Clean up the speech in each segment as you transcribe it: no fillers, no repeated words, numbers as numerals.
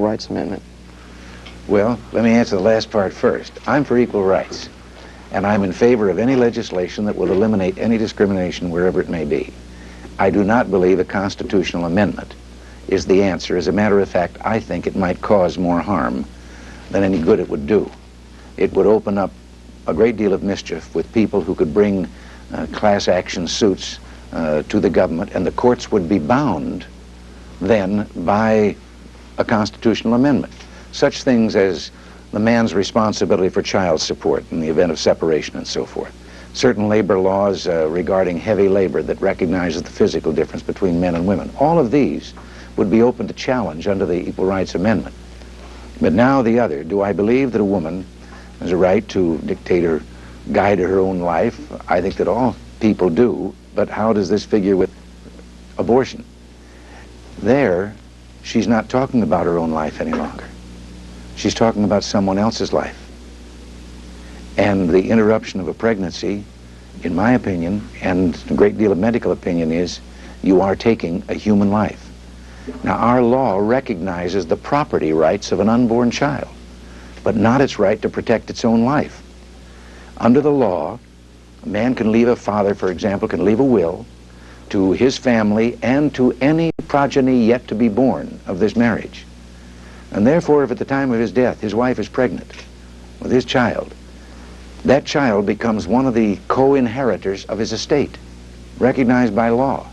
Rights Amendment? Well, let me answer the last part first. I'm for equal rights, and I'm in favor of any legislation that will eliminate any discrimination wherever it may be. I do not believe a constitutional amendment is the answer. As a matter of fact, I think it might cause more harm than any good it would do. It would open up a great deal of mischief with people who could bring class action suits to the government, and the courts would be bound then by a constitutional amendment. Such things as the man's responsibility for child support in the event of separation and so forth. Certain labor laws regarding heavy labor that recognizes the physical difference between men and women. All of these would be open to challenge under the Equal Rights Amendment. But now the other, do I believe that a woman has a right to dictate or guide her own life? I think that all people do, but how does this figure with abortion? There, she's not talking about her own life any longer. She's talking about someone else's life. And the interruption of a pregnancy, in my opinion, and a great deal of medical opinion, is you are taking a human life. Now, our law recognizes the property rights of an unborn child, but not its right to protect its own life. Under the law, a man can leave, a father, for example, can leave a will to his family and to any progeny yet to be born of this marriage. And therefore, if at the time of his death his wife is pregnant with his child, that child becomes one of the co-inheritors of his estate, recognized by law.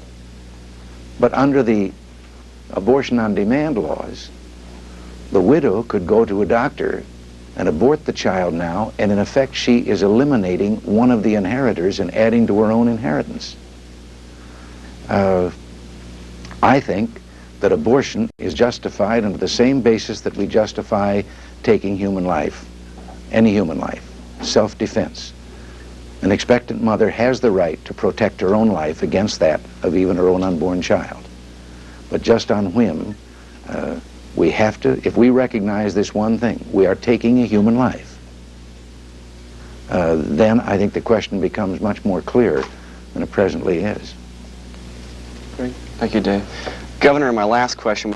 But under the abortion on demand laws, the widow could go to a doctor and abort the child now, and in effect she is eliminating one of the inheritors and adding to her own inheritance. I think that abortion is justified under the same basis that we justify taking human life, any human life, self-defense. An expectant mother has the right to protect her own life against that of even her own unborn child. But just on whim, we have to, if we recognize this one thing, we are taking a human life, then I think the question becomes much more clear than it presently is. Great. Thank you, Dave. Governor, my last question.